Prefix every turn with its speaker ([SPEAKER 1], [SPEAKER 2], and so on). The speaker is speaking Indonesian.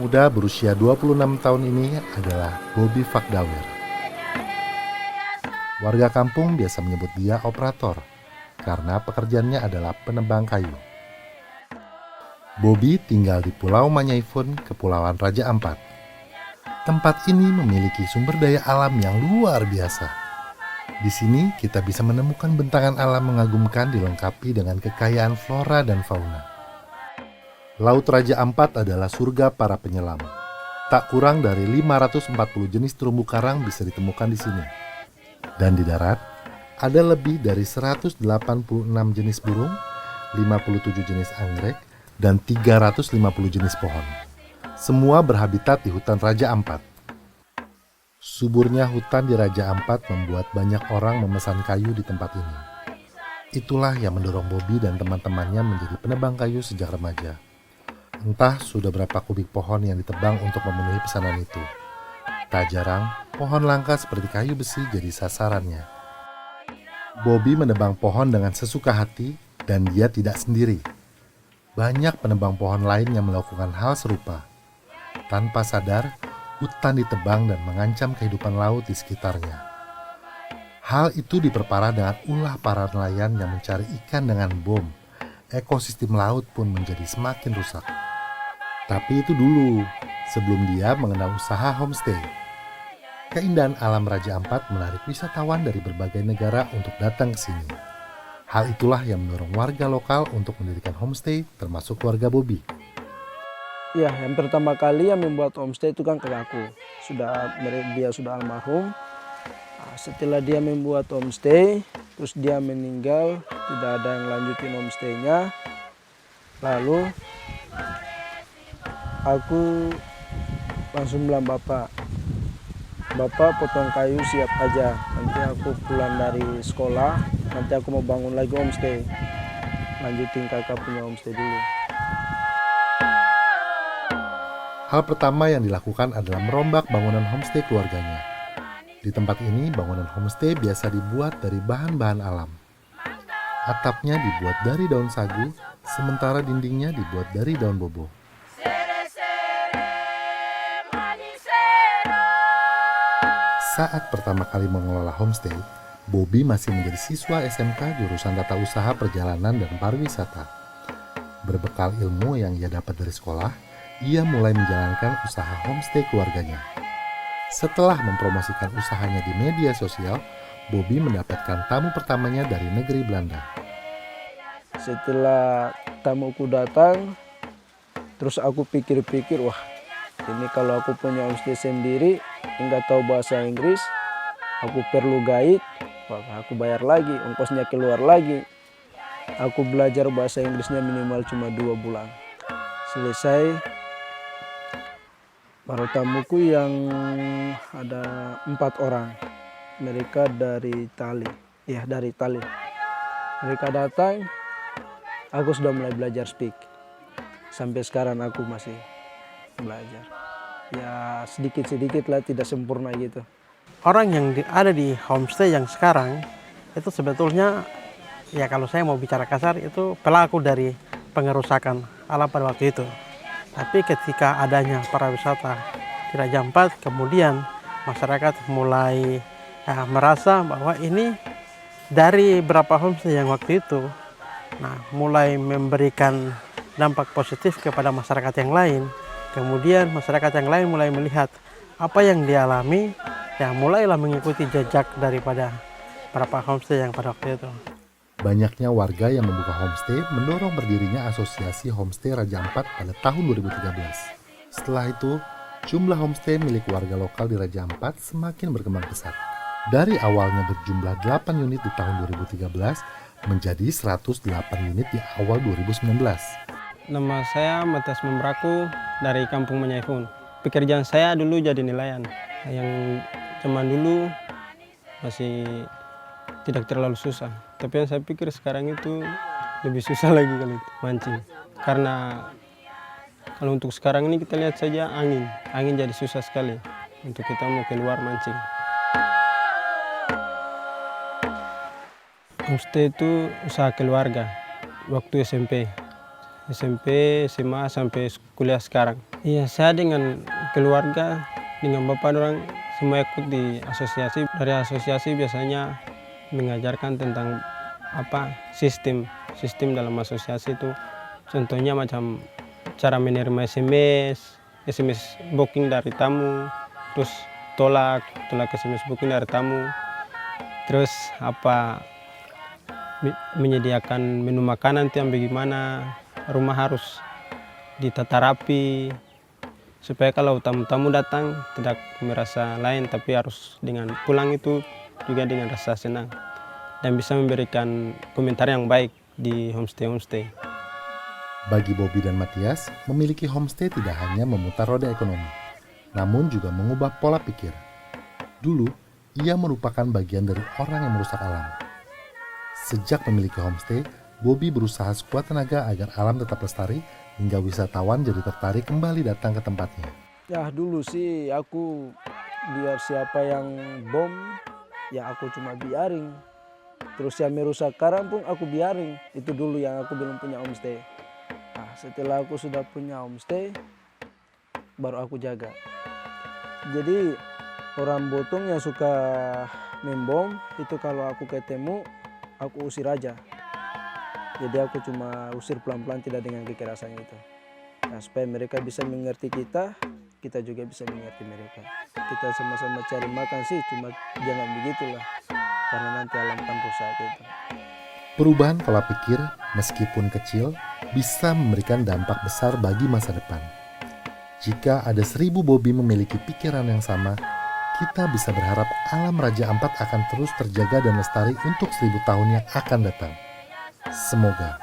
[SPEAKER 1] muda berusia 26 tahun ini adalah Bobby Fakdawir. Warga kampung biasa menyebut dia operator karena pekerjaannya adalah penebang kayu. Bobby tinggal di Pulau Manyaifun, Kepulauan Raja Ampat. Tempat ini memiliki sumber daya alam yang luar biasa. Di sini kita bisa menemukan bentangan alam mengagumkan dilengkapi dengan kekayaan flora dan fauna. Laut Raja Ampat adalah surga para penyelam. Tak kurang dari 540 jenis terumbu karang bisa ditemukan di sini. Dan di darat, ada lebih dari 186 jenis burung, 57 jenis anggrek, dan 350 jenis pohon. Semua berhabitat di hutan Raja Ampat. Suburnya hutan di Raja Ampat membuat banyak orang memesan kayu di tempat ini. Itulah yang mendorong Bobby dan teman-temannya menjadi penebang kayu sejak remaja. Entah sudah berapa kubik pohon yang ditebang untuk memenuhi pesanan itu. Tak jarang, pohon langka seperti kayu besi jadi sasarannya. Bobby menebang pohon dengan sesuka hati dan dia tidak sendiri. Banyak penebang pohon lain yang melakukan hal serupa. Tanpa sadar, hutan ditebang dan mengancam kehidupan laut di sekitarnya. Hal itu diperparah dengan ulah para nelayan yang mencari ikan dengan bom. Ekosistem laut pun menjadi semakin rusak. Tapi itu dulu, sebelum dia mengenal usaha homestay. Keindahan alam Raja Ampat menarik wisatawan dari berbagai negara untuk datang ke sini. Hal itulah yang mendorong warga lokal untuk mendirikan homestay, termasuk keluarga Bobby.
[SPEAKER 2] Ya, yang pertama kali yang membuat homestay itu kan kakakku. Dia sudah almarhum. Nah, setelah dia membuat homestay, terus dia meninggal, tidak ada yang lanjutin homestaynya. Lalu aku langsung bilang Bapak potong kayu siap aja. Nanti aku pulang dari sekolah, nanti aku mau bangun lagi homestay. Lanjutin kakak punya homestay dulu.
[SPEAKER 1] Hal pertama yang dilakukan adalah merombak bangunan homestay keluarganya. Di tempat ini, bangunan homestay biasa dibuat dari bahan-bahan alam. Atapnya dibuat dari daun sagu, sementara dindingnya dibuat dari daun bobo. Saat pertama kali mengelola homestay, Bobby masih menjadi siswa SMK jurusan Tata Usaha Perjalanan dan Pariwisata. Berbekal ilmu yang ia dapat dari sekolah, ia mulai menjalankan usaha homestay keluarganya. Setelah mempromosikan usahanya di media sosial, Bobby mendapatkan tamu pertamanya dari negeri Belanda.
[SPEAKER 2] Setelah tamuku datang, terus aku pikir-pikir, wah ini kalau aku punya homestay sendiri, nggak tahu bahasa Inggris, aku perlu guide, wah aku bayar lagi, ongkosnya keluar lagi. Aku belajar bahasa Inggrisnya minimal cuma 2 bulan. Selesai, baru tamuku yang ada 4 orang. Mereka dari Itali. Mereka datang, aku sudah mulai belajar speak. Sampai sekarang aku masih belajar. Ya sedikit-sedikit lah, tidak sempurna gitu.
[SPEAKER 3] Orang yang ada di homestay yang sekarang itu sebetulnya, ya kalau saya mau bicara kasar, itu pelaku dari pengerusakan alam pada waktu itu. Tapi ketika adanya para wisata di Raja Ampat, kemudian masyarakat mulai merasa bahwa ini dari beberapa homestay yang waktu itu, mulai memberikan dampak positif kepada masyarakat yang lain. Kemudian masyarakat yang lain mulai melihat apa yang dialami, ya mulailah mengikuti jejak daripada beberapa homestay yang pada waktu itu.
[SPEAKER 1] Banyaknya warga yang membuka homestay mendorong berdirinya Asosiasi Homestay Raja Ampat pada tahun 2013. Setelah itu, jumlah homestay milik warga lokal di Raja Ampat semakin berkembang pesat. Dari awalnya berjumlah 8 unit di tahun 2013 menjadi 108 unit di awal 2019.
[SPEAKER 4] Nama saya Matias Membraku dari Kampung Manyaifun. Pekerjaan saya dulu jadi nelayan. Yang zaman dulu masih tidak terlalu susah. Tapi yang saya pikir sekarang itu lebih susah lagi kalau itu mancing. Karena kalau untuk sekarang ini kita lihat saja angin. Angin jadi susah sekali untuk kita mau keluar mancing. Homestay itu usaha keluarga waktu SMP. SMP, SMA sampai kuliah sekarang. Iya, saya dengan keluarga, dengan bapak orang semua ikut di asosiasi. Dari asosiasi biasanya mengajarkan tentang sistem dalam asosiasi itu. Contohnya macam cara menerima SMS booking dari tamu, terus tolak SMS booking dari tamu, terus menyediakan menu makanan itu yang bagaimana, rumah harus ditata rapi supaya kalau tamu-tamu datang tidak merasa lain, tapi harus dengan pulang itu juga dengan rasa senang dan bisa memberikan komentar yang baik di homestay.
[SPEAKER 1] Bagi Bobby dan Matias, memiliki homestay tidak hanya memutar roda ekonomi, namun juga mengubah pola pikir. Dulu, ia merupakan bagian dari orang yang merusak alam. Sejak memiliki homestay, Bobby berusaha sekuat tenaga agar alam tetap lestari hingga wisatawan jadi tertarik kembali datang ke tempatnya.
[SPEAKER 2] Ya dulu sih aku biar siapa yang bom, ya aku cuma biarin. Terus yang merusak karang pun aku biarin. Itu dulu yang aku belum punya homestay. Nah, setelah aku sudah punya homestay, baru aku jaga. Jadi orang Botong yang suka membom itu kalau aku ketemu, aku usir aja. Jadi aku cuma usir pelan-pelan, tidak dengan kekerasan itu. Nah, supaya mereka bisa mengerti kita juga bisa mengerti mereka. Kita sama-sama cari makan sih, cuma jangan begitulah. Karena nanti alam kan rusak gitu.
[SPEAKER 1] Perubahan pola pikir, meskipun kecil, bisa memberikan dampak besar bagi masa depan. Jika ada 1000 Bobby memiliki pikiran yang sama, kita bisa berharap alam Raja Ampat akan terus terjaga dan lestari untuk 1000 tahun yang akan datang. Semoga.